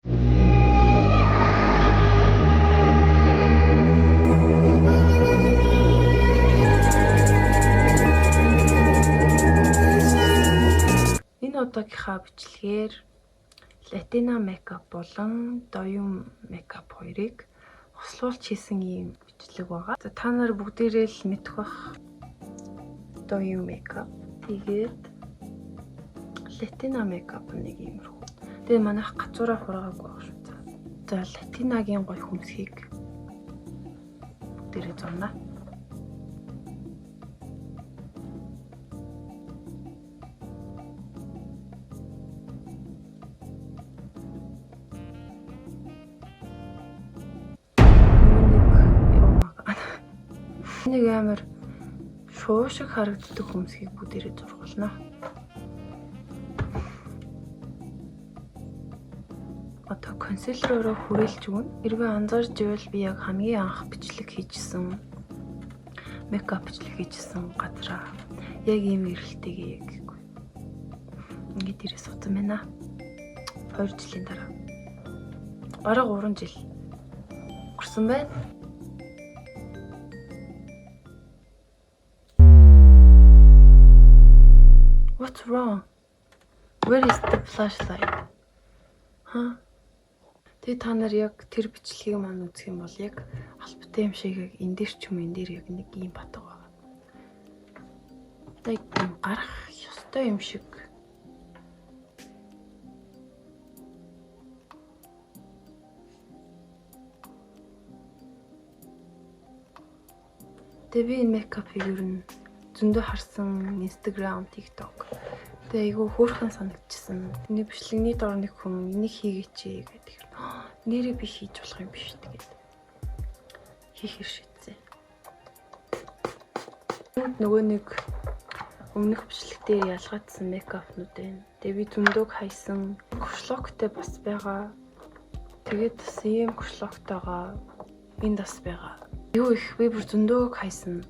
Энэ удаагийнхаа бичлэгээр латина мейкап болон доюун мейкап хоёрыг хослуулж хийсэн ийм бичлэг байгаа. За та нар бүгдээрээ л мэдэх бах доюун мейкап. Тэгээд латина мейкап нэг иймэрхүү. Тэгээ манайх гацуураа хураагагүй байх шүү. За латинагийн гоё хүнсгийг бүгдээрээ зурнаа. Нэг амар шуу шиг харагддаг хүнсгийг бүгдээрээ зургуулна. Одоо консилерөөрөө хүрээлж өгнө. Хэрвээ анзаарч байвал би яг хамгийн анх бичлэг хийжсэн мейкап бичлэг хийжсэн газараа яг ийм эргэлтэйгээ гэхгүй. Ингээд ирээ суудсан байна. 2 жилийн дараа. Бараг 3 жил өнгөрсөн байна. What's wrong? Where is the flashlight? Тэгээ та нар яг тэр бичлэгийг маань үзэх юм бол яг албатай юм шиг яг энэ дээр ч юм энэ дээр яг нэг юм батг байгаа. Тэг юм гарах ёстой юм шиг. Тэгээ би энэ мейкапыг ер нь зөндөө харсан Instagram, TikTok. Тэгээ айгүй хөөрхөн санагдчихсан. Тэний бичлэгний дор нэг хүн энийг хийгээч гэдэг. Нэрээ би хийж болох юм биш тэгээд хийхэр шийдсэн. Нөгөө нэг өмнөх бичлэгтээ ялгаадсан мейкапнууд байна. Тэгээ би зөндөг хайсан кошлоктэй бас байгаа. Тэгээд бас ийм кошлоктойгоо энд бас байгаа. Юу их би бүр зөндөг хайсан.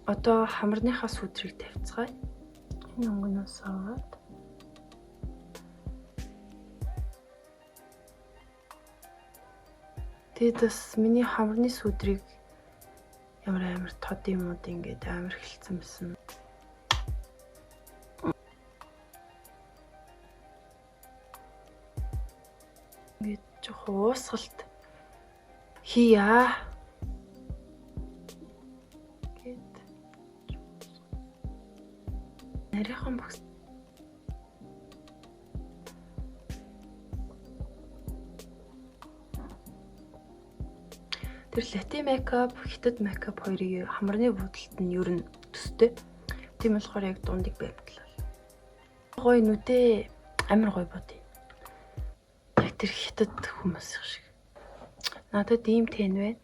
Одоо хамарныхаа сүдрийг тавьцгаая. Энэ өнгөнөөс аваад тэгээд бас миний хамарны сүдрийг ямар тод юмуд ингээд амар хэлсэн байсан. Ингээд жоо уусгалт хийя. Нарийнхан багс. Тэр лати мейкап, хятад мейкап хоёрын хамарны будалд нь ер нь төстэй. Тийм болохоор яг дундыг баримтлал. Гоё нүдэ амар гоё бодъё. Яг тэр хятад хүмүүс шиг. Надад ийм тэн байна.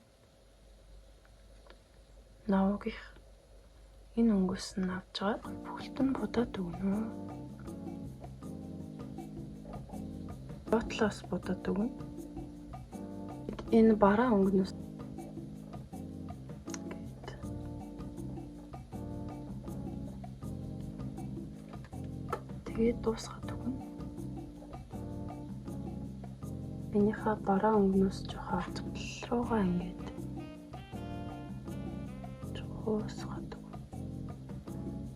Навгих энэ өнгөс нь авч байгаа. Бүгд нь будаад өгнө. Ботлоос будаад өгнө. Энэ бараа өнгөнөөс тэгээд дуусгаад өгнө. Энийхээ бараа өнгөнөөс жоохон авцгалруугаа ингээд дуусгаад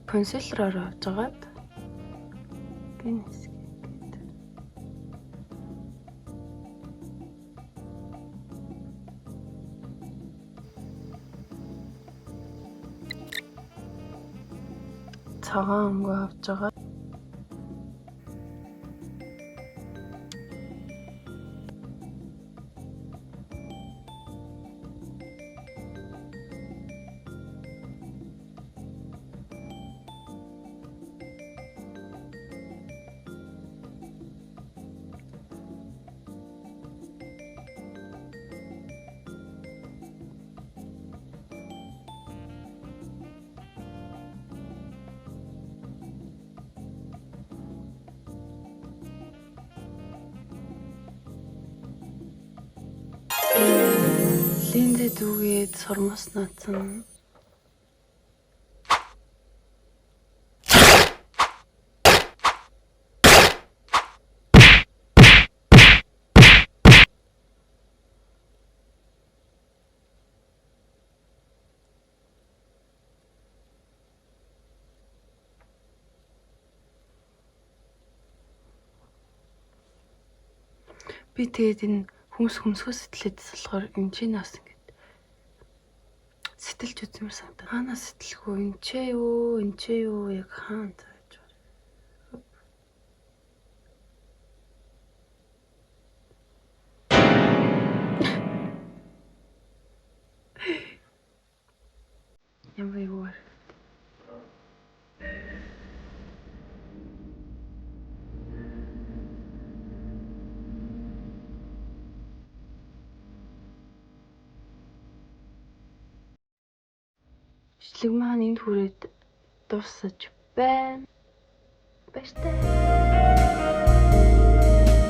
консилероор авч агаад гин хэсгээд цагаан өнгөө авч агаад Битээ зүгээд сормос наацсан. Би тэгээд энэ хөмсгөө сэтгэлээд болохоор энэ ч нас ингээд сэтгэлж үзмэр санагдаа. Хаанаас сэтгэлгүй энэ ч юу яг хаан зааж байна. Ямар юу вэ? Бичлэг маань энд хүрээд дуусаж байна. Баяртай.